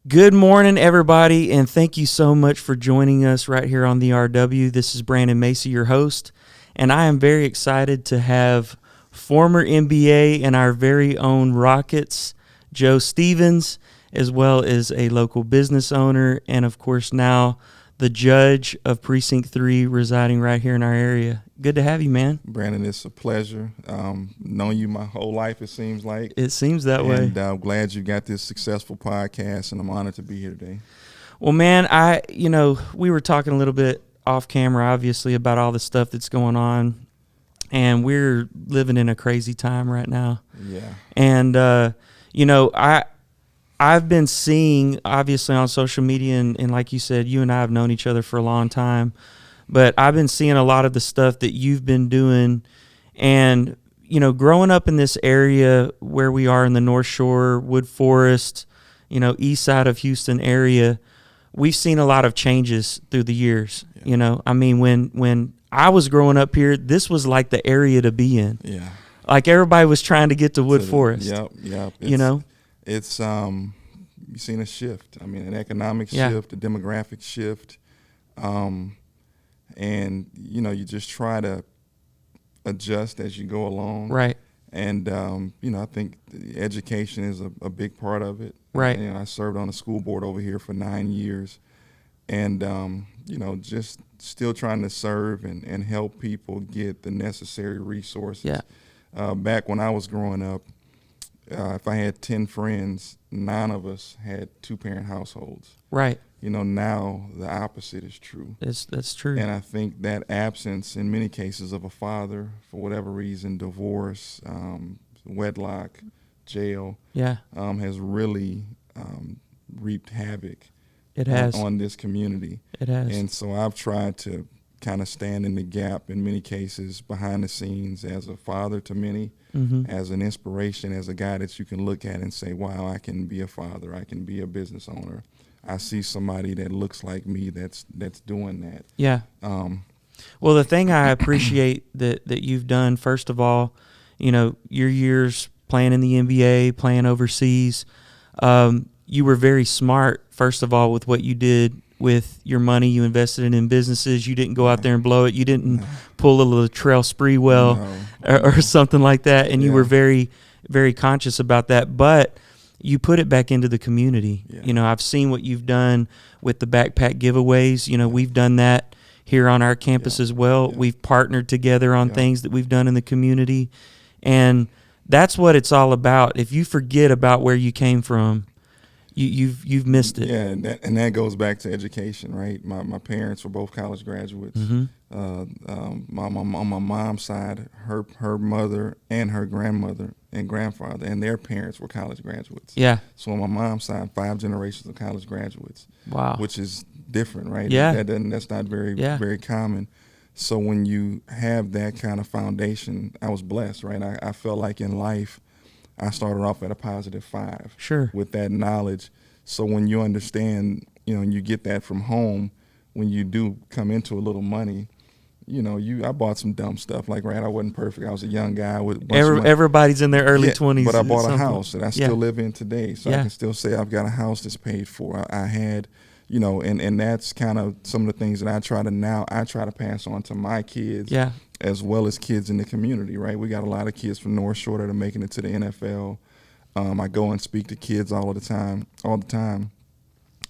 Good morning, everybody, and thank you so much for joining us right here on the RW. This is Brandon Macy, your host, and I am very excited to have former NBA and our very own Rockets, Joe Stevens, as well as a local business owner, and of course now the judge of Precinct 3 residing right here in our area. Good to have you, man. Brandon, it's a pleasure. Known you my whole life, it seems like. It seems that way. And I'm glad you got this successful podcast, and I'm honored to be here today. Well, man, we were talking a little bit off camera, obviously, about all the stuff that's going on, and we're living in a crazy time right now. Yeah. And, I've been seeing, obviously, on social media, and like you said, you and I have known each other for a long time, but I've been seeing a lot of the stuff that you've been doing. And, growing up in this area where we are in the North Shore, Woodforest, east side of Houston area, we've seen a lot of changes through the years. Yeah. When I was growing up here, this was like the area to be in. Yeah. Like everybody was trying to get to Woodforest. Yep. It's you've seen a shift. An economic shift, a demographic shift, and you just try to adjust as you go along. Right. And I think education is a big part of it. Right. I served on the school board over here for 9 years, and just still trying to serve and help people get the necessary resources. Yeah. Back when I was growing up, if I had 10 friends, 9 of us had 2-parent households. Right. Now the opposite is true. That's true. And I think that absence, in many cases, of a father, for whatever reason, divorce, wedlock, jail, has really reaped havoc. It has. On this community. It has. And so I've tried to kind of stand in the gap in many cases behind the scenes as a father to many, as an inspiration, as a guy that you can look at and say, wow, I can be a father, I can be a business owner. I see somebody that looks like me that's doing that. Yeah. Well, the thing I appreciate that you've done, first of all, your years playing in the NBA, playing overseas, you were very smart, first of all, with what you did with your money. You invested it in businesses. You didn't go out there and blow it. You didn't pull a Latrell Sprewell or something like that. And you were very, very conscious about that. But you put it back into the community. Yeah. I've seen what you've done with the backpack giveaways. We've done that here on our campus as well. Yeah. We've partnered together on things that we've done in the community. And that's what it's all about. If you forget about where you came from, you've missed it. Yeah, and that goes back to education, right? My parents were both college graduates. On my mom's side, her mother and her grandmother and grandfather and their parents were college graduates. Yeah. So on my mom's side, 5 generations of college graduates. Wow. Which is different, right? Yeah. That's not very common. So when you have that kind of foundation, I was blessed, right? I felt like in life, I started off at a positive 5. Sure. With that knowledge. So when you understand, and you get that from home, when you do come into a little money, I bought some dumb stuff. Like, right, I wasn't perfect. I was a young guy with everybody's in their early 20s. But I bought a house that I still live in today. So I can still say I've got a house that's paid for. I had, and that's kind of some of the things that I try to pass on to my kids. Yeah. As well as kids in the community, right? We got a lot of kids from North Shore that are making it to the NFL. I go and speak to kids all the time.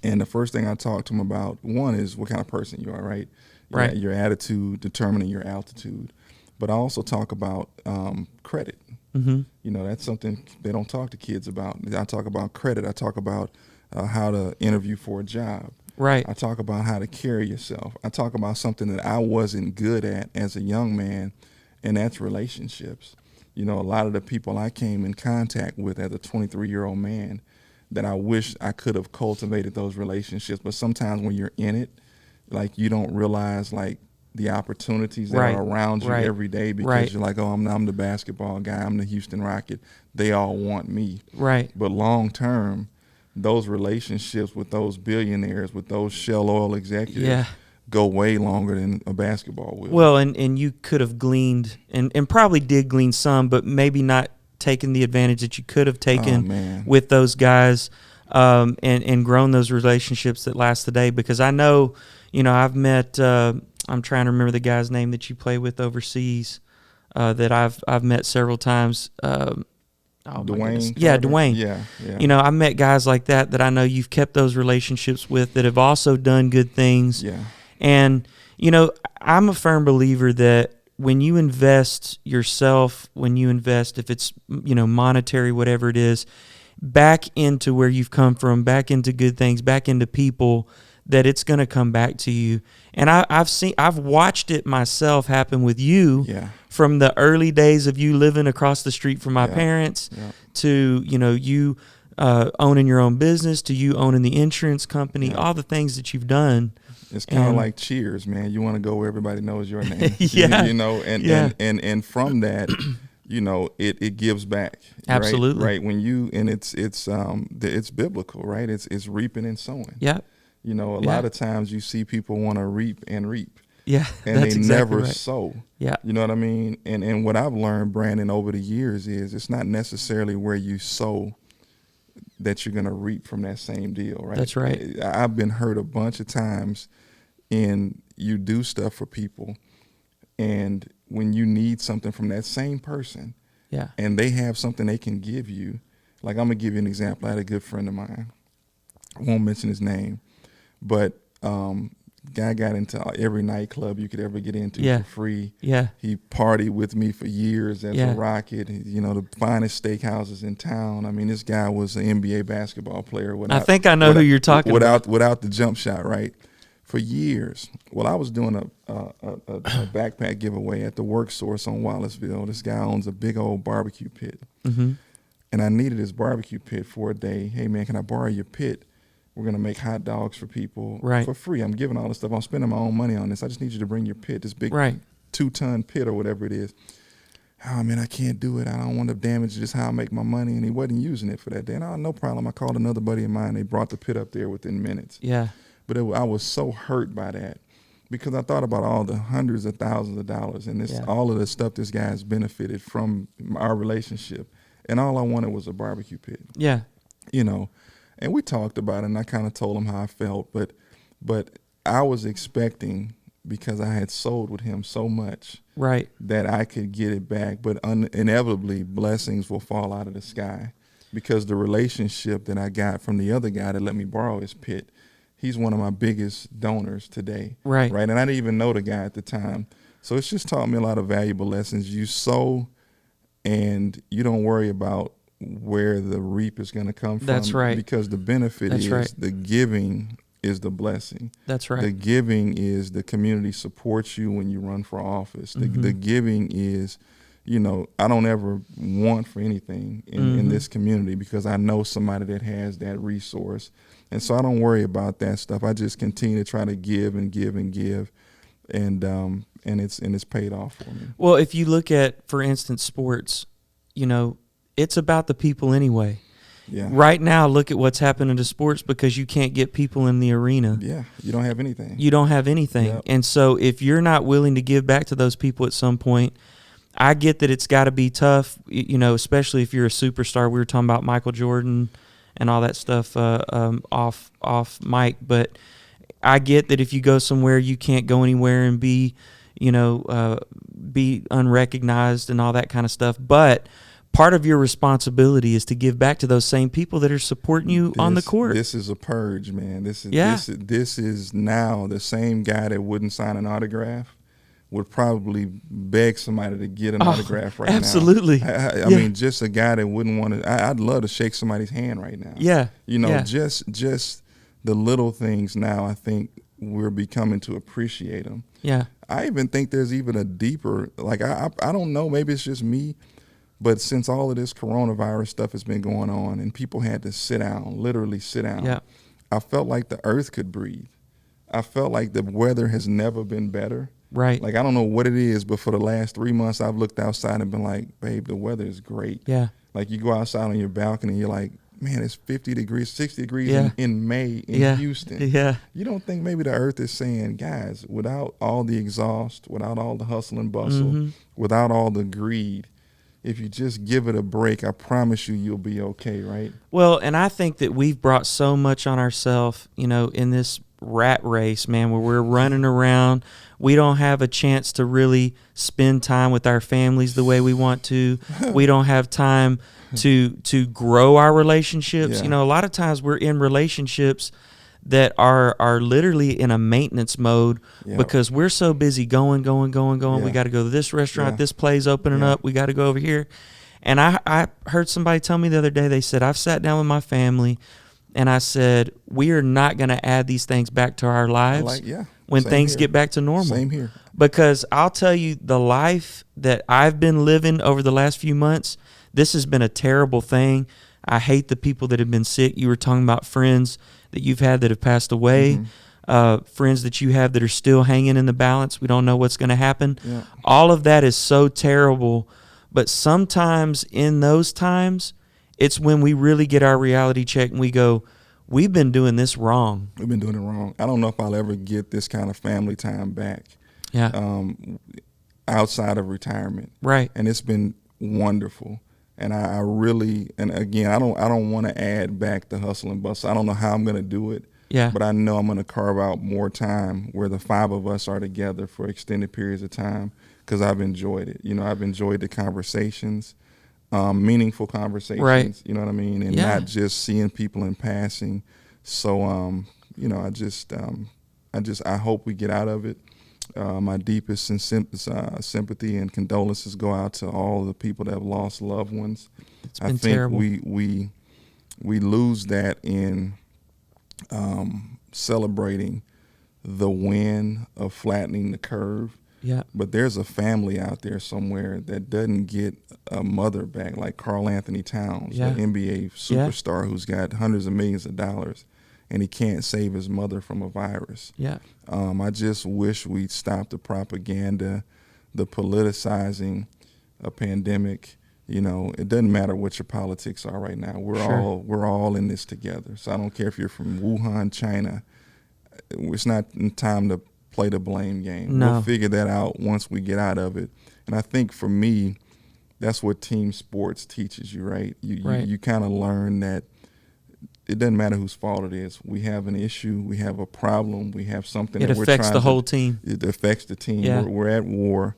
And the first thing I talk to them about, one, is what kind of person you are, right? Right. Your attitude determining your altitude. But I also talk about credit. Mm-hmm. That's something they don't talk to kids about. I talk about credit. I talk about how to interview for a job. Right. I talk about how to carry yourself. I talk about something that I wasn't good at as a young man, and that's relationships. A lot of the people I came in contact with as a 23-year-old man, that I wish I could have cultivated those relationships. But sometimes when you're in it, like, you don't realize, like, the opportunities that are around you every day, because you're like, oh, I'm the basketball guy, I'm the Houston Rocket. They all want me. Right. But long term, those relationships with those billionaires, with those Shell Oil executives, go way longer than a basketball will. Well, and you could have gleaned, and probably did glean some, but maybe not taken the advantage that you could have taken with those guys. and grown those relationships that last today. Because I know, I've met. I'm trying to remember the guy's name that you play with overseas. That I've met several times. Oh my goodness. Dwayne Yeah, Carter? Dwayne. Yeah. I met guys like that I know you've kept those relationships with that have also done good things. Yeah. And, I'm a firm believer that when you invest yourself, if it's, monetary, whatever it is, back into where you've come from, back into good things, back into people, that it's going to come back to you. And I've watched it myself happen with you. Yeah. From the early days of you living across the street from my parents to, you owning your own business, to you owning the insurance company, all the things that you've done. It's kind of like Cheers, man. You want to go where everybody knows your name. Yeah. And from that, it gives back. Absolutely. Right. When you, and it's biblical, right? It's reaping and sowing. Yeah. A lot of times you see people want to reap and reap. Yeah, and that's they exactly never right. sow. Yeah. You know what I mean? And what I've learned, Brandon, over the years is it's not necessarily where you sow that you're going to reap from that same deal, right? That's right. I've been hurt a bunch of times in you do stuff for people, and when you need something from that same person, and they have something they can give you, like I'm going to give you an example. I had a good friend of mine. I won't mention his name, but guy got into every nightclub you could ever get into for free. Yeah. He partied with me for years as a Rocket, the finest steakhouses in town. I mean, this guy was an NBA basketball player. I think I know who you're talking about. Without the jump shot, right? For years. Well, I was doing a backpack giveaway at the Work Source on Wallaceville. This guy owns a big old barbecue pit. Mm-hmm. And I needed his barbecue pit for a day. Hey, man, can I borrow your pit? We're going to make hot dogs for people for free. I'm giving all this stuff. I'm spending my own money on this. I just need you to bring your pit, this big 2-ton pit or whatever it is. Oh, man, I can't do it. I don't want to damage this, how I make my money. And he wasn't using it for that day. And no problem. I called another buddy of mine. They brought the pit up there within minutes. Yeah. But I was so hurt by that because I thought about all the hundreds of thousands of dollars and all of the stuff this guy has benefited from our relationship. And all I wanted was a barbecue pit. Yeah. And we talked about it, and I kind of told him how I felt, but I was expecting, because I had sold with him so much, that I could get it back. But inevitably, blessings will fall out of the sky, because the relationship that I got from the other guy that let me borrow his pit, he's one of my biggest donors today. Right. And I didn't even know the guy at the time. So it's just taught me a lot of valuable lessons. You sow, and you don't worry about where the reap is going to come from. That's right. Because the benefit the giving is the blessing. That's right. The giving is the community supports you when you run for office. The giving is, I don't ever want for anything in this community because I know somebody that has that resource. And so I don't worry about that stuff. I just continue to try to give and give and give. And it's paid off for me. Well, if you look at, for instance, sports, it's about the people anyway. Yeah. Right now, look at what's happening to sports because you can't get people in the arena. Yeah, you don't have anything. You don't have anything. Yep. And so if you're not willing to give back to those people at some point, I get that it's got to be tough, especially if you're a superstar. We were talking about Michael Jordan and all that stuff off mic, but I get that if you go somewhere, you can't go anywhere and be unrecognized and all that kind of stuff. But part of your responsibility is to give back to those same people that are supporting you on the court. This is a purge, man. This is now the same guy that wouldn't sign an autograph would probably beg somebody to get an autograph right absolutely. now. I mean, just a guy that wouldn't want to. I'd love to shake somebody's hand right now. Yeah. Just the little things now, I think we're becoming to appreciate them. Yeah. I even think there's even a deeper, I don't know, maybe it's just me, but since all of this coronavirus stuff has been going on and people had to literally sit down, I felt like the earth could breathe. I felt like the weather has never been better. Right. I don't know what it is, but for the last 3 months, I've looked outside and been like, babe, the weather is great. Yeah. You go outside on your balcony and you're like, man, it's 50 degrees, 60 degrees in May in Houston. Yeah. You don't think maybe the earth is saying, guys, without all the exhaust, without all the hustle and bustle, without all the greed, if you just give it a break, I promise you, you'll be okay, right? Well, and I think that we've brought so much on ourselves, in this rat race, man, where we're running around. We don't have a chance to really spend time with our families the way we want to. We don't have time to grow our relationships. Yeah. A lot of times we're in relationships that are literally in a maintenance mode because we're so busy going. Yeah. We got to go to this restaurant. Yeah. This play's opening up. We got to go over here. And I heard somebody tell me the other day, they said, I've sat down with my family and I said, we are not going to add these things back to our lives when Same things here. get back to normal. Same here. Because I'll tell you, the life that I've been living over the last few months, this has been a terrible thing. I hate the people that have been sick. You were talking about friends that you've had that have passed away, friends that you have that are still hanging in the balance. We don't know what's going to happen. Yeah. All of that is so terrible. But sometimes in those times, it's when we really get our reality check and we go, we've been doing this wrong. We've been doing it wrong. I don't know if I'll ever get this kind of family time back. Yeah. Outside of retirement. Right. And it's been wonderful. And I really, and again, I don't want to add back the hustle and bustle. I don't know how I'm going to do it. Yeah. But I know I'm going to carve out more time where the 5 of us are together for extended periods of time because I've enjoyed it. I've enjoyed the conversations, meaningful conversations. Right. You know what I mean? And not just seeing people in passing. So, I hope we get out of it. My deepest sympathy and condolences go out to all the people that have lost loved ones. It's been I think terrible. we lose that in celebrating the win of flattening the curve. Yeah. But there's a family out there somewhere that doesn't get a mother back, like Karl Anthony Towns, the NBA superstar who's got hundreds of millions of dollars, and he can't save his mother from a virus. Yeah. I just wish we'd stop the propaganda, the politicizing a pandemic. It doesn't matter what your politics are right now. We're all in this together. So I don't care if you're from Wuhan, China. It's not time to play the blame game. No. We'll figure that out once we get out of it. And I think for me, that's what team sports teaches you, right? You kind of learn that it doesn't matter whose fault it is. We have an issue. We have a problem. We have something that we're trying to. It affects the whole team. It affects the team. Yeah. We're at war.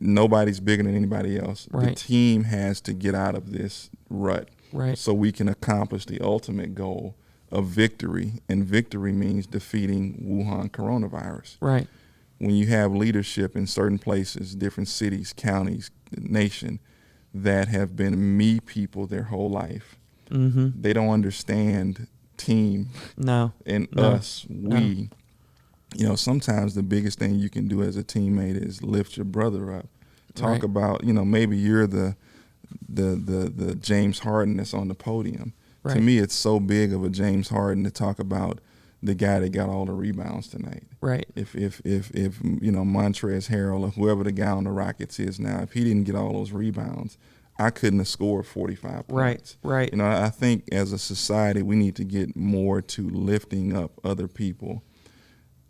Nobody's bigger than anybody else. Right. The team has to get out of this rut so we can accomplish the ultimate goal of victory. And victory means defeating Wuhan coronavirus. Right. When you have leadership in certain places, different cities, counties, nation, that have been me people their whole life, they don't understand team and us, we. Sometimes the biggest thing you can do as a teammate is lift your brother up. Talk about, maybe you're the James Harden that's on the podium. Right. To me, it's so big of a James Harden to talk about the guy that got all the rebounds tonight. Right. If Montrezl Harrell or whoever the guy on the Rockets is now, if he didn't get all those rebounds, I couldn't have scored 45 points. Right. I think as a society we need to get more to lifting up other people.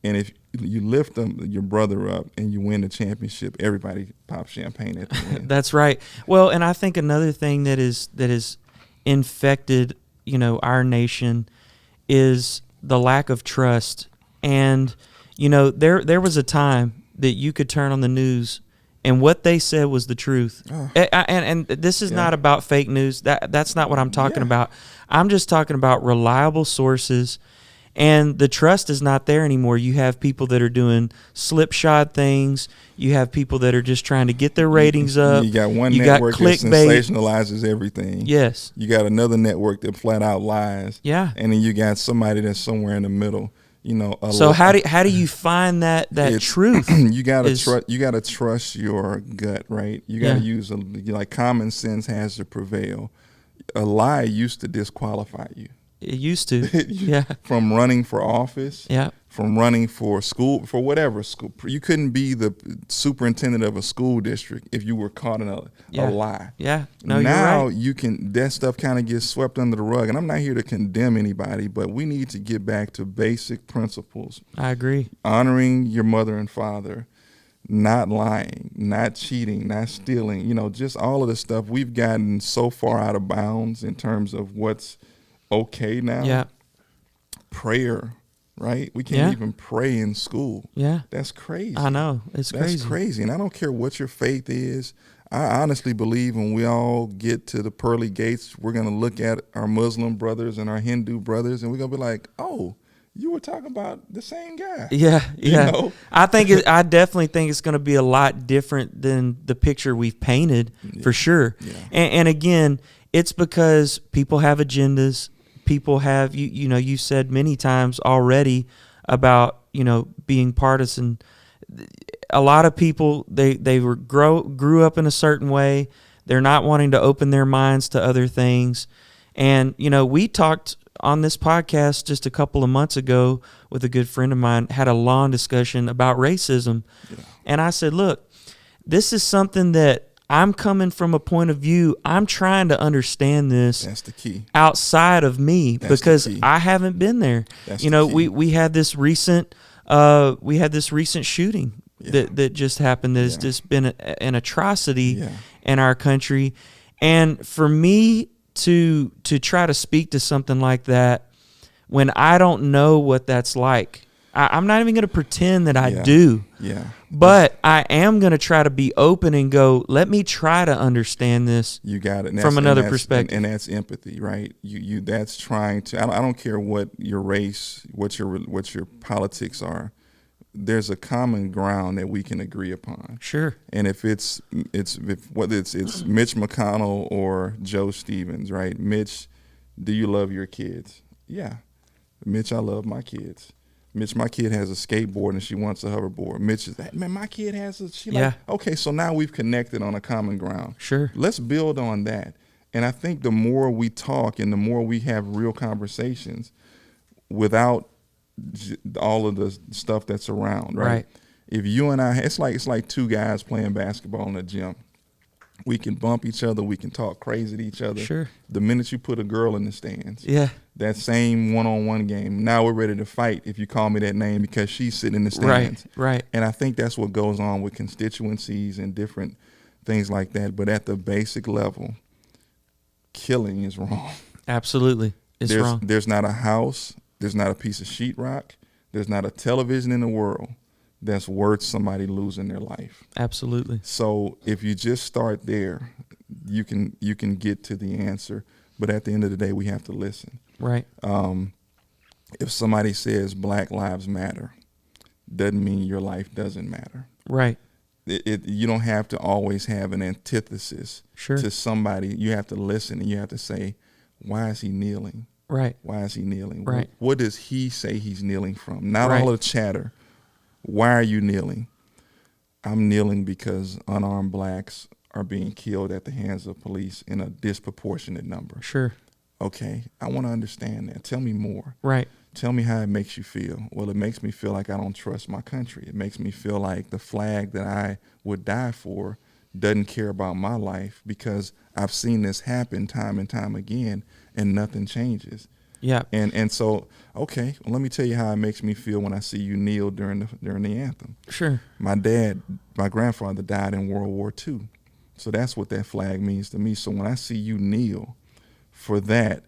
And if you lift your brother up and you win the championship, everybody pops champagne at the end. That's right. Well, and I think another thing that is infected, our nation is the lack of trust. And, there was a time that you could turn on the news and what they said was the truth. And this is not about fake news. That's not what I'm talking about. I'm just talking about reliable sources. And the trust is not there anymore. You have people that are doing slipshod things. You have people that are just trying to get their ratings up. You got one network that sensationalizes everything. Yes. You got another network that flat out lies. Yeah. And then you got somebody that's somewhere in the middle. So how do you find that truth? You gotta trust your gut, right? You gotta use common sense has to prevail. A lie used to disqualify you. It used to, From running for office, from running for school, for whatever school. You couldn't be the superintendent of a school district if you were caught in a lie. Yeah, no, now you're right. you can. That stuff kind of gets swept under the rug. And I'm not here to condemn anybody, but we need to get back to basic principles. I agree. Honoring your mother and father, not lying, not cheating, not stealing, just all of the stuff. We've gotten so far out of bounds in terms of what's okay now. Yeah. Prayer, right? We can't Yeah. even pray in school. Yeah. That's crazy. I know. That's crazy. And I don't care what your faith is. I honestly believe when we all get to the pearly gates, we're going to look at our Muslim brothers and our Hindu brothers, and we're going to be like, oh, you were talking about the same guy. Yeah, yeah. You know? I definitely think it's going to be a lot different than the picture we've painted, for sure. Yeah. And again, it's because people have agendas. People have, you said many times already about, being partisan. A lot of people, they grew up in a certain way. They're not wanting to open their minds to other things. And, we talked on this podcast just a couple of months ago with a good friend of mine, had a long discussion about racism. Yeah. And I said, look, this is something that I'm coming from a point of view. I'm trying to understand this. That's the key. Outside of me, That's because I haven't been there. That's we had this recent shooting that just happened. That has just been an atrocity in our country. And for me to try to speak to something like that when I don't know what that's like, I'm not even going to pretend that I do. Yeah. But I am going to try to be open and go, let me try to understand this. You got it. From another perspective. And that's empathy, right? You that's trying to, I don't care what your race, what your politics are. There's a common ground that we can agree upon. Sure. And if whether it's Mitch McConnell or Joe Stevens, right? Mitch, do you love your kids? Yeah. Mitch, I love my kids. Mitch, my kid has a skateboard and she wants a hoverboard. Mitch is, man, my kid has okay, so now we've connected on a common ground. Sure. Let's build on that. And I think the more we talk and the more we have real conversations without all of the stuff that's around, right? If you and I, it's like two guys playing basketball in the gym. We can bump each other. We can talk crazy to each other. Sure. The minute you put a girl in the stands, that same one-on-one game, now we're ready to fight if you call me that name because she's sitting in the stands. Right. And I think that's what goes on with constituencies and different things like that. But at the basic level, killing is wrong. Absolutely. It's wrong. There's not a house, there's not a piece of sheetrock, there's not a television in the world that's worth somebody losing their life. Absolutely. So if you just start there, you can get to the answer. But at the end of the day, we have to listen. Right. If somebody says Black Lives Matter, doesn't mean your life doesn't matter. Right. You don't have to always have an antithesis to somebody. You have to listen and you have to say, why is he kneeling? Right. Why is he kneeling? Right. What does he say he's kneeling from? Not all of the chatter. Why are you kneeling? I'm kneeling because unarmed blacks are being killed at the hands of police in a disproportionate number. Sure. Okay, I want to understand that. Tell me more. Right. Tell me how it makes you feel. Well, it makes me feel like I don't trust my country. It makes me feel like the flag that I would die for doesn't care about my life because I've seen this happen time and time again and nothing changes. Yeah. And so, okay, well, let me tell you how it makes me feel when I see you kneel during the anthem. Sure. My grandfather died in World War II. So that's what that flag means to me. So when I see you kneel for that,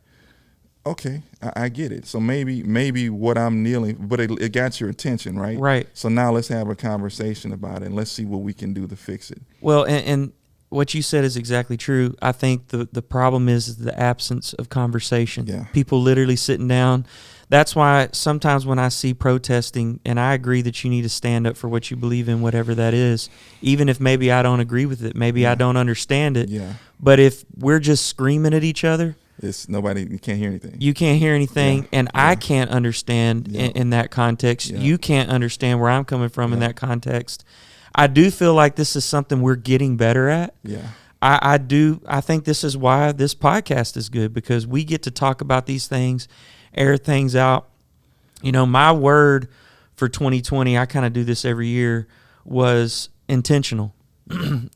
okay, I get it. So maybe what I'm kneeling, but it got your attention, right? Right. So now let's have a conversation about it and let's see what we can do to fix it. Well, and what you said is exactly true. I think the problem is the absence of conversation. Yeah. People literally sitting down. That's why sometimes when I see protesting, and I agree that you need to stand up for what you believe in, whatever that is, even if maybe I don't agree with it, maybe I don't understand it. Yeah. But if we're just screaming at each other, you can't hear anything. You can't hear anything, and I can't understand in that context. Yeah. You can't understand where I'm coming from in that context. I do feel like this is something we're getting better at. Yeah. I do. I think this is why this podcast is good, because we get to talk about these things, air things out. You know, my word for 2020, I kind of do this every year, was intentional.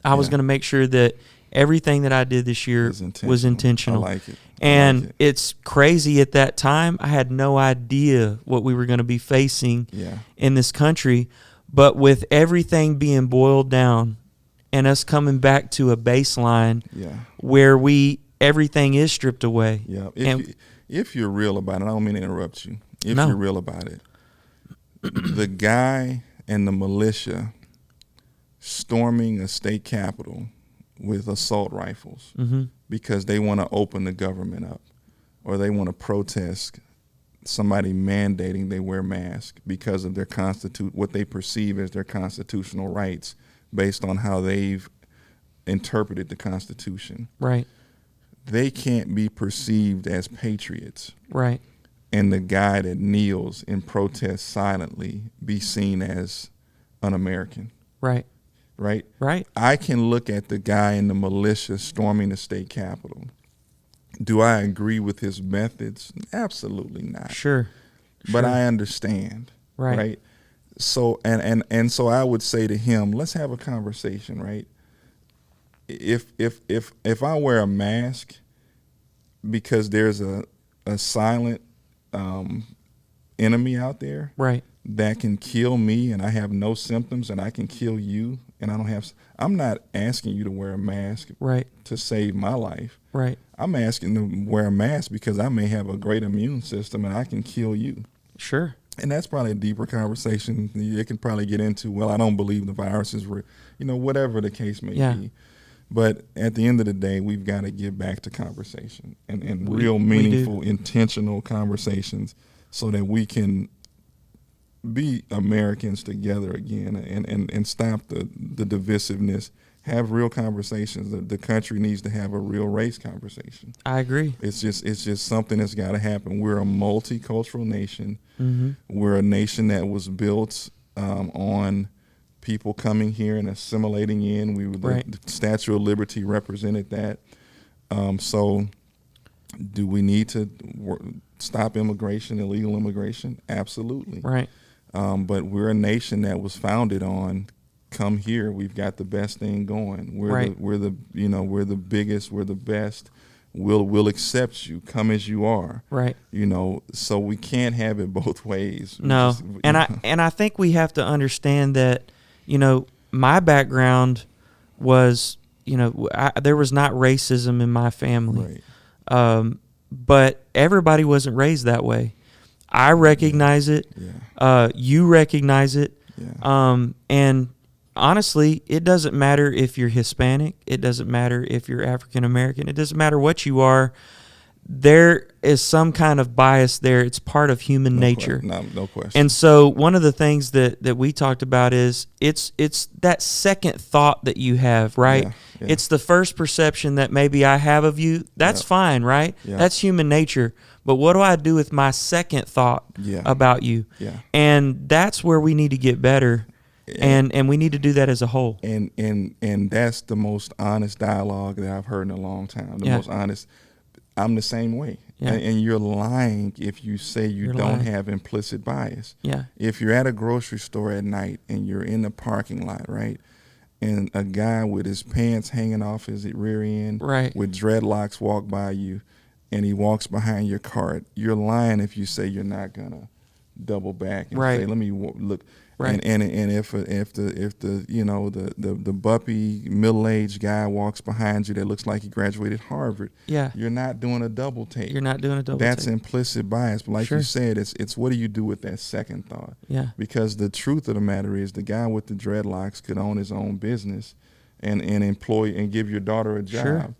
I was going to make sure that everything that I did this year was intentional. I like it. And it's crazy at that time. I had no idea what we were going to be facing in this country. But with everything being boiled down and us coming back to a baseline Yeah. where everything is stripped away. Yeah. And If you're real about it, I don't mean to interrupt you. If No. you're real about it, the guy and the militia storming a state capitol with assault rifles Mm-hmm. because they want to open the government up, or they want to protest somebody mandating they wear masks because of their what they perceive as their constitutional rights based on how they've interpreted the Constitution. Right. They can't be perceived as patriots, Right. and the guy that kneels in protest silently be seen as un-American. Right. Right? Right. I can look at the guy in the militia storming the state capitol. Do I agree with his methods? Absolutely not. Sure. But Sure. I understand. Right. So and so I would say to him, let's have a conversation, right? If I wear a mask because there's a silent enemy out there Right. that can kill me, and I have no symptoms, and I can kill you, and I'm not asking you to wear a mask Right. to save my life. Right. I'm asking to wear a mask because I may have a great immune system and I can kill you. Sure. And that's probably a deeper conversation. It can probably get into, well, I don't believe the virus is real, whatever the case may Yeah. be. But at the end of the day, we've got to get back to conversation and real we meaningful, intentional conversations so that we can be Americans together again and stop the divisiveness, have real conversations. The country needs to have a real race conversation. I agree. It's just something that's got to happen. We're a multicultural nation. Mm-hmm. We're a nation that was built on people coming here and assimilating in. The Statue of Liberty represented that. So do we need to stop immigration, illegal immigration? Absolutely. Right. But we're a nation that was founded on come here. We've got the best thing going. We're the biggest. We're the best. We'll accept you. Come as you are. Right. So we can't have it both ways. No. I think we have to understand that, my background was, there was not racism in my family. Right. But everybody wasn't raised that way. I recognize it. Yeah. You recognize it. Yeah. And honestly, it doesn't matter if you're Hispanic. It doesn't matter if you're African American. It doesn't matter what you are. There is some kind of bias there. It's part of human nature. No question. And so one of the things that we talked about is it's that second thought that you have, right? Yeah. It's the first perception that maybe I have of you. That's fine, right? Yeah. That's human nature. But what do I do with my second thought about you? Yeah. And that's where we need to get better. And we need to do that as a whole. And that's the most honest dialogue that I've heard in a long time. The most honest. I'm the same way. Yeah. And you're lying if you say you're don't lying. have implicit bias. Yeah. If you're at a grocery store at night and you're in the parking lot, right, and a guy with his pants hanging off his rear end with dreadlocks walk by you and he walks behind your cart, you're lying if you say you're not going to double back and say, let me look. Right. And if the bumpy middle-aged guy walks behind you that looks like he graduated Harvard, you're not doing a double take. You're not doing a double take. That's implicit bias. But like you said, it's what do you do with that second thought? Yeah. Because the truth of the matter is the guy with the dreadlocks could own his own business and employ and give your daughter a job. Sure.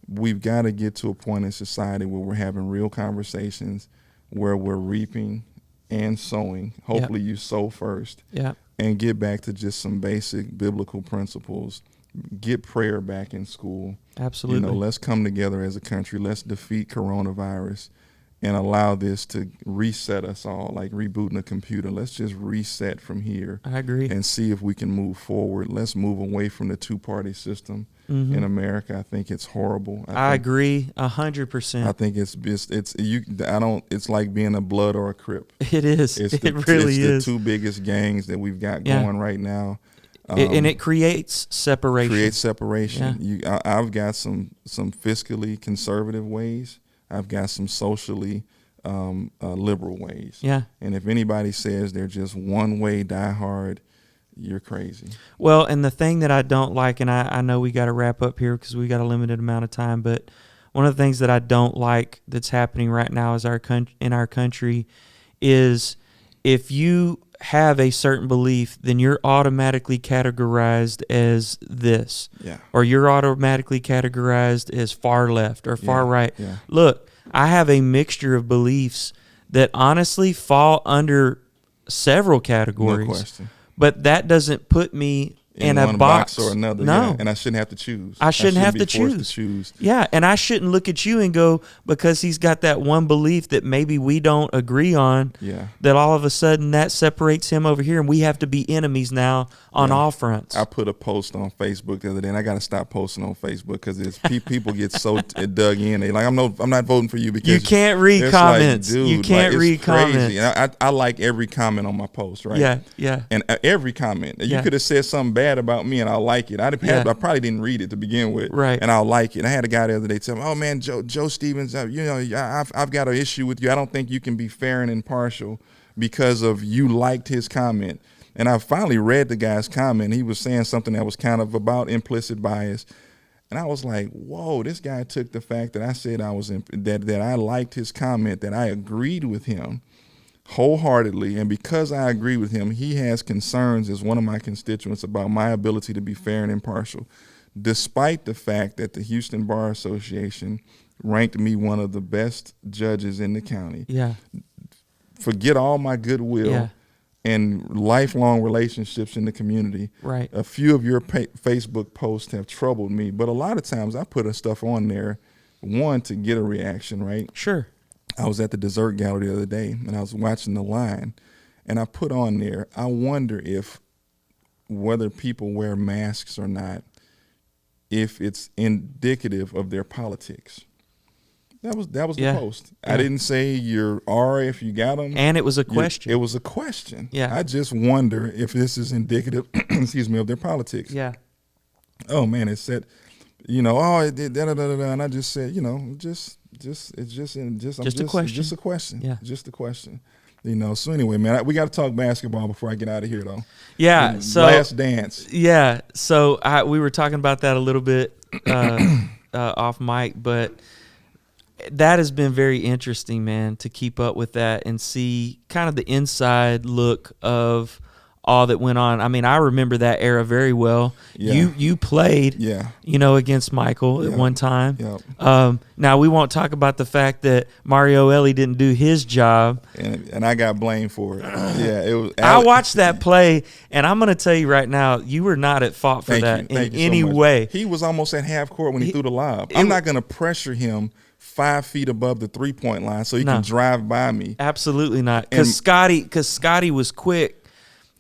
We've got to get to a point in society where we're having real conversations, where we're reaping and sowing. Hopefully you sow first. Yeah. And get back to just some basic biblical principles. Get prayer back in school. Absolutely. Let's come together as a country. Let's defeat coronavirus and allow this to reset us all, like rebooting a computer. Let's just reset from here. I agree. And see if we can move forward. Let's move away from the two-party system in America. I think it's horrible. I agree 100%. I think it's like being a Blood or a Crip. It is. It really is. The two biggest gangs that we've got going right now. And it creates separation. Yeah. I've got some fiscally conservative ways. I've got some socially liberal ways. Yeah. And if anybody says they're just one way diehard, you're crazy. Well, and the thing that I don't like, and I know we got to wrap up here because we got a limited amount of time, but one of the things that I don't like that's happening right now is in our country is if you have a certain belief, then you're automatically categorized as this, or you're automatically categorized as far left or far right. Yeah. Look, I have a mixture of beliefs that honestly fall under several categories. No question. But that doesn't put me in a one box or another. No. Yeah. And I shouldn't have to choose. I shouldn't have to be forced choose. Yeah, and I shouldn't look at you and go, because he's got that one belief that maybe we don't agree on, that all of a sudden that separates him over here and we have to be enemies now on all fronts. I put a post on Facebook the other day, and I got to stop posting on Facebook because people get so dug in. They like, I'm not voting for you because you can't read comments. Like, dude, you can't read comments. And I like every comment on my post, right? Yeah. And every comment. You could have said something bad about me, and I'll like it. I probably didn't read it to begin with, right? And I'll like it. I had a guy the other day tell me, "Oh man, Joe Stevens, I've got an issue with you. I don't think you can be fair and impartial because of you liked his comment." And I finally read the guy's comment. He was saying something that was kind of about implicit bias. And I was like, whoa, this guy took the fact that I said that I liked his comment, that I agreed with him wholeheartedly. And because I agree with him, he has concerns as one of my constituents about my ability to be fair and impartial, despite the fact that the Houston Bar Association ranked me one of the best judges in the county. Yeah. Forget all my goodwill. Yeah. And lifelong relationships in the community. Right. A few of your Facebook posts have troubled me, but a lot of times I put stuff on there, one, to get a reaction, right? Sure. I was at the dessert gallery the other day, and I was watching the line, and I put on there, I wonder if whether people wear masks or not, if it's indicative of their politics. That was the post. Yeah. I didn't say you're if you got them. And it was a question. It was a question. Yeah. I just wonder if this is indicative, of their politics. Yeah. Oh man, it said, it did and I just said, it's just a question. Just a question. Yeah. Just a question. So anyway, man, we got to talk basketball before I get out of here, though. Yeah. So Last Dance. Yeah. So we were talking about that a little bit off mic, but that has been very interesting, man, to keep up with that and see kind of the inside look of all that went on. I mean, I remember that era very well. Yeah. You played, against Michael at one time. Yeah. Now, we won't talk about the fact that Mario Ellie didn't do his job. And I got blamed for it. Yeah, it was. I watched that play, and I'm going to tell you right now, you were not at fault for that in any way. He was almost at half court when he threw the lob. I'm not going to pressure him 5 feet above the 3-point line so he can drive by me. Absolutely not. Because Scotty was quick.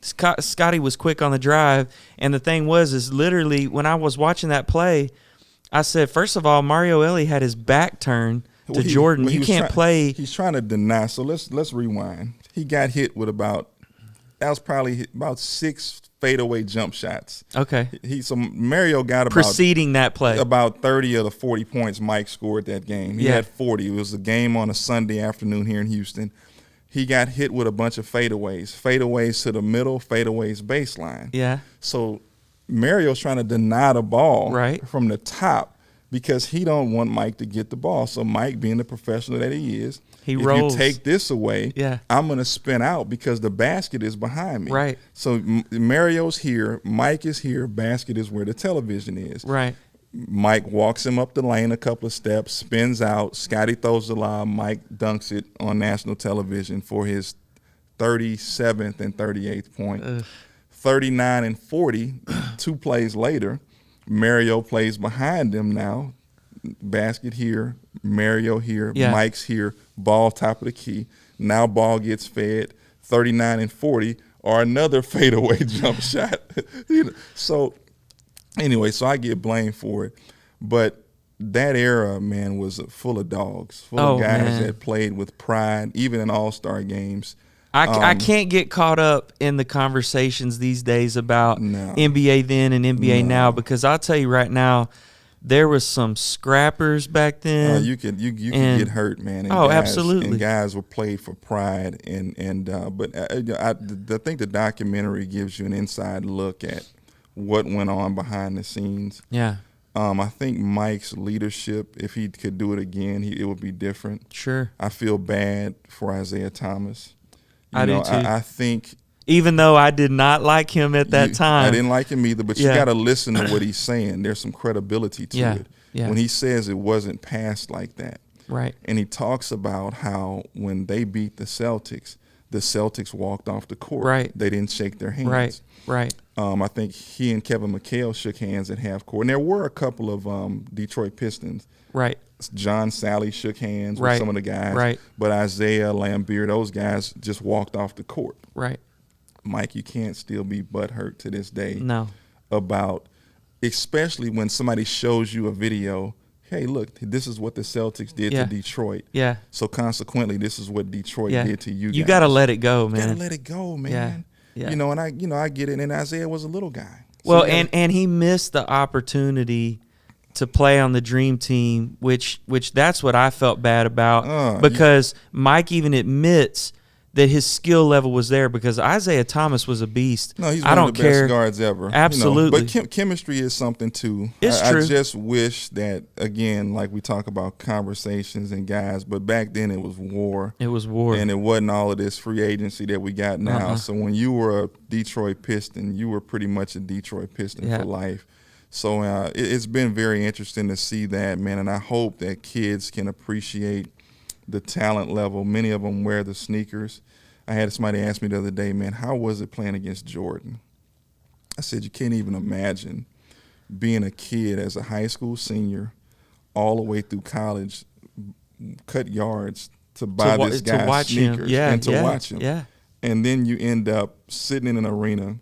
Scotty was quick on the drive, and the thing is literally when I was watching that play, I said, first of all, Mario Ellie had his back turned to Jordan. You can't play. He's trying to deny. So let's rewind. He got hit with about 6 fadeaway jump shots. Okay. So Mario got preceding that play about 30 of the 40 points Mike scored that game. He had 40. It was a game on a Sunday afternoon here in Houston. He got hit with a bunch of fadeaways to the middle, fadeaways baseline. Yeah. So Mario's trying to deny the ball from the top because he don't want Mike to get the ball. So Mike, being the professional that he is, if rolls. You take this away, I'm going to spin out because the basket is behind me. Right. So Mario's here, Mike is here, basket is where the television is. Right. Mike walks him up the lane a couple of steps, spins out. Scotty throws the lob. Mike dunks it on national television for his 37th and 38th point. 39 and 40, 2 plays later, Mario plays behind him now. Basket here, Mario here, Mike's here, ball top of the key. Now ball gets fed, 39 and 40, or another fadeaway jump shot. So anyway, so I get blamed for it. But that era, man, was full of dogs, full of guys that played with pride, even in all-star games. I can't get caught up in the conversations these days about NBA then and NBA now, because I'll tell you right now, there was some scrappers back then. You could get hurt, man. And Absolutely. And guys were played for pride, but I think the documentary gives you an inside look at what went on behind the scenes. Yeah. I think Mike's leadership, if he could do it again, it would be different. Sure. I feel bad for Isaiah Thomas. I do too. I think, even though I did not like him at that time, I didn't like him either. But you got to listen to what he's saying. There's some credibility to it. Yeah. When he says it wasn't passed like that, right? And he talks about how when they beat the Celtics walked off the court. Right. They didn't shake their hands. Right. I think he and Kevin McHale shook hands at half court. And there were a couple of Detroit Pistons. Right. John Sally shook hands with some of the guys. Right. But Isaiah, Lambeer, those guys just walked off the court. Right. Mike, you can't still be butthurt to this day. No. About, especially when somebody shows you a video, hey, look, this is what the Celtics did to Detroit. Yeah. So consequently, this is what Detroit did to you guys. You got to let it go, man. You got to let it go, man. Yeah. And I get it. And Isaiah was a little guy. So and he missed the opportunity to play on the dream team, which that's what I felt bad about, because Mike even admits that his skill level was there, because Isaiah Thomas was a beast. No, he's one of the best guards ever. Absolutely. But chemistry is something too. It's true. I just wish that, again, like we talk about conversations and guys, but back then it was war. It was war. And it wasn't all of this free agency that we got now. So when you were a Detroit Piston, you were pretty much a Detroit Piston for life. So it's been very interesting to see that, man, and I hope that kids can appreciate the talent level. Many of them wear the sneakers. I had somebody ask me the other day, man, how was it playing against Jordan? I said, you can't even imagine being a kid as a high school senior all the way through college, cut yards to buy this guy's sneakers and to watch him. Yeah. And then you end up sitting in an arena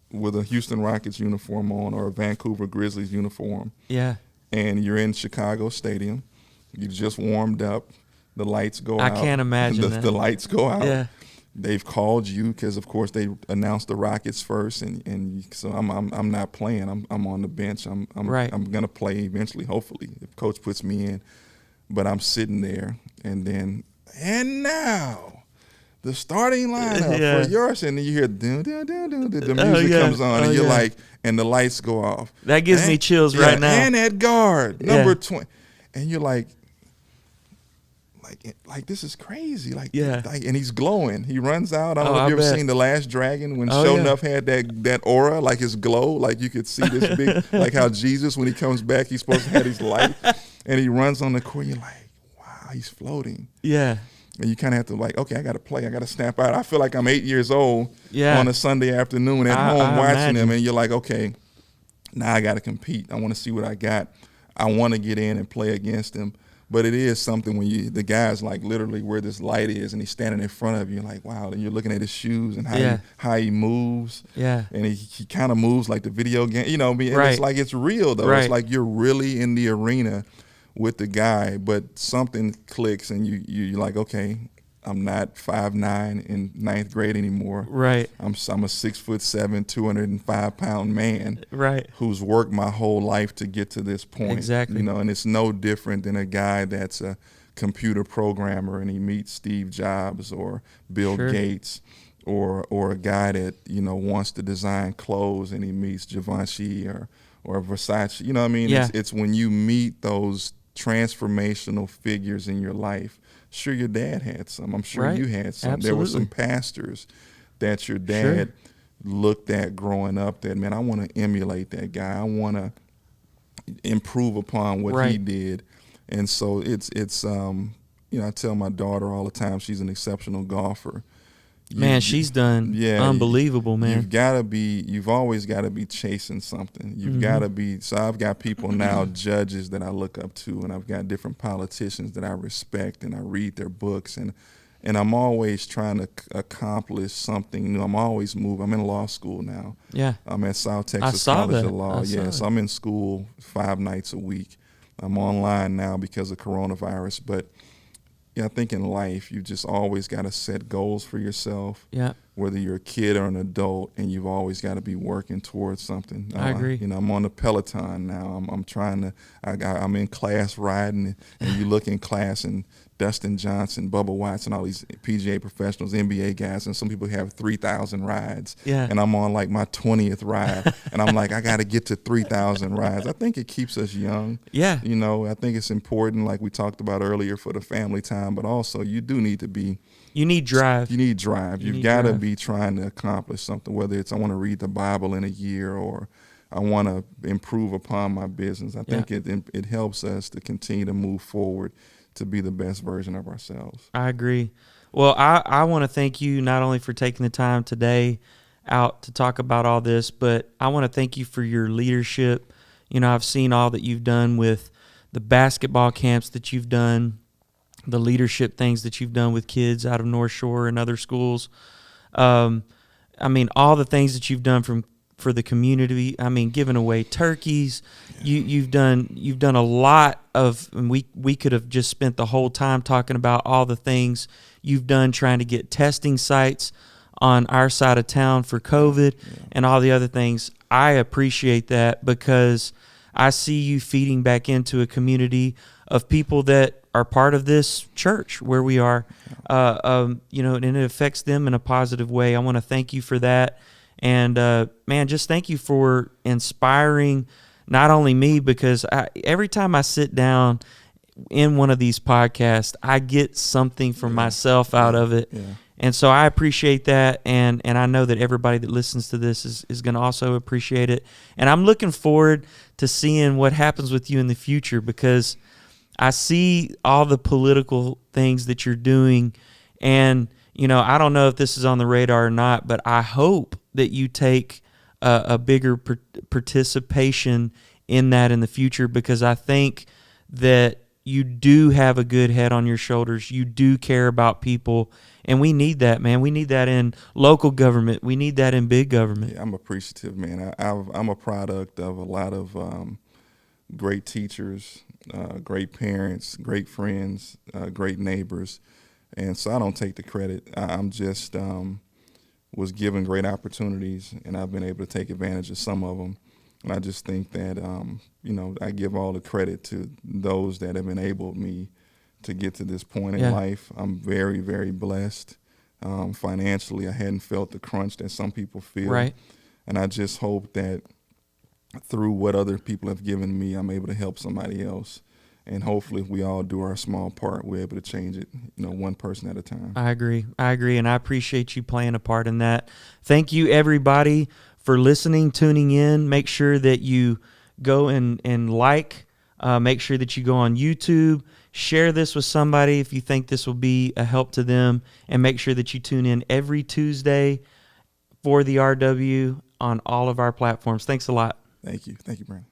with a Houston Rockets uniform on or a Vancouver Grizzlies uniform. Yeah. And you're in Chicago Stadium. You just warmed up. The lights go out. I can't imagine that. The lights go out. Yeah. They've called you because, of course, they announced the Rockets first, and so I'm not playing. I'm on the bench. I'm gonna play eventually, hopefully, if Coach puts me in. But I'm sitting there, and now the starting lineup for yours, and then you hear the music comes on, and you're like, and the lights go off. That gives me chills right now. And that guard, number 20, and you're like this is crazy. And he's glowing. He runs out. I don't know if you ever seen The Last Dragon when Sho'nuff had that aura, like his glow, like you could see this big, like how Jesus, when he comes back, he's supposed to have his light, and he runs on the court. You're like, wow, he's floating. Yeah. And you kind of have to okay, I got to play. I got to snap out. I feel like I'm 8 years old on a Sunday afternoon at home watching him, and you're like, okay, now I got to compete. I want to see what I got. I want to get in and play against him. But it is something when the guy's like literally where this light is, and he's standing in front of you, like, wow. And you're looking at his shoes and how he moves. Yeah. And he kind of moves like the video game, and it's like it's real though. Right. It's like you're really in the arena with the guy, but something clicks and you're like, okay, I'm not 5'9" in ninth grade anymore. Right. I'm a 6'7", 205-pound man. Right. Who's worked my whole life to get to this point. Exactly. And it's no different than a guy that's a computer programmer and he meets Steve Jobs or Bill Gates, or a guy that wants to design clothes and he meets Givenchy or Versace. You know what I mean? Yeah. It's when you meet those transformational figures in your life. Sure, your dad had some. I'm sure you had some. Absolutely. There were some pastors that your dad looked at growing up that, man, I want to emulate that guy. I want to improve upon what he did. And so it's I tell my daughter all the time, she's an exceptional golfer. She's done unbelievable, man. You've always got to be chasing something. You've got to be, so I've got people now, judges that I look up to, and I've got different politicians that I respect, and I read their books, and I'm always trying to accomplish something new. I'm always moving. I'm in law school now. Yeah. I'm at South Texas College of Law. So I'm in school 5 nights a week. I'm online now because of coronavirus, but I think in life, you just always got to set goals for yourself. Yeah. whether you're a kid or an adult, and you've always got to be working towards something. I agree. I'm on the Peloton now. I'm trying to. I'm in class riding, and you look in class and Dustin Johnson, Bubba Watson, all these PGA professionals, NBA guys, and some people have 3,000 rides. Yeah. And I'm on like my 20th ride, and I'm like, I got to get to 3,000 rides. I think it keeps us young. Yeah. I think it's important, like we talked about earlier, for the family time, but also you do need to be. You need drive. You need drive. You've got to be trying to accomplish something, whether it's I want to read the Bible in a year or I want to improve upon my business. I think it helps us to continue to move forward to be the best version of ourselves. I agree. Well, I want to thank you not only for taking the time today out to talk about all this, but I want to thank you for your leadership. I've seen all that you've done with the basketball camps that you've done, the leadership things that you've done with kids out of North Shore and other schools. All the things that you've done for the community. Giving away turkeys. You've done a lot of, and we could have just spent the whole time talking about all the things you've done trying to get testing sites on our side of town for COVID and all the other things. I appreciate that because I see you feeding back into a community of people that are part of this church where we are, and it affects them in a positive way. I want to thank you for that. And, just thank you for inspiring not only me, because every time I sit down in one of these podcasts, I get something for myself out of it. Yeah. And so I appreciate that, and I know that everybody that listens to this is going to also appreciate it. And I'm looking forward to seeing what happens with you in the future, because I see all the political things that you're doing, and I don't know if this is on the radar or not, but I hope that you take a bigger participation in that in the future, because I think that you do have a good head on your shoulders. You do care about people, and we need that, man. We need that in local government. We need that in big government. Yeah, I'm appreciative, man. I'm a product of a lot of great teachers, great parents, great friends, great neighbors, and so I don't take the credit. I'm just was given great opportunities, and I've been able to take advantage of some of them. And I just think that, I give all the credit to those that have enabled me to get to this point in life. I'm very, very blessed. Financially, I hadn't felt the crunch that some people feel. Right. And I just hope that through what other people have given me, I'm able to help somebody else. And hopefully, if we all do our small part, we're able to change it, one person at a time. I agree, and I appreciate you playing a part in that. Thank you, everybody, for listening, tuning in. Make sure that you go and like. Make sure that you go on YouTube. Share this with somebody if you think this will be a help to them. And make sure that you tune in every Tuesday for the RW on all of our platforms. Thanks a lot. Thank you. Thank you, Brandon.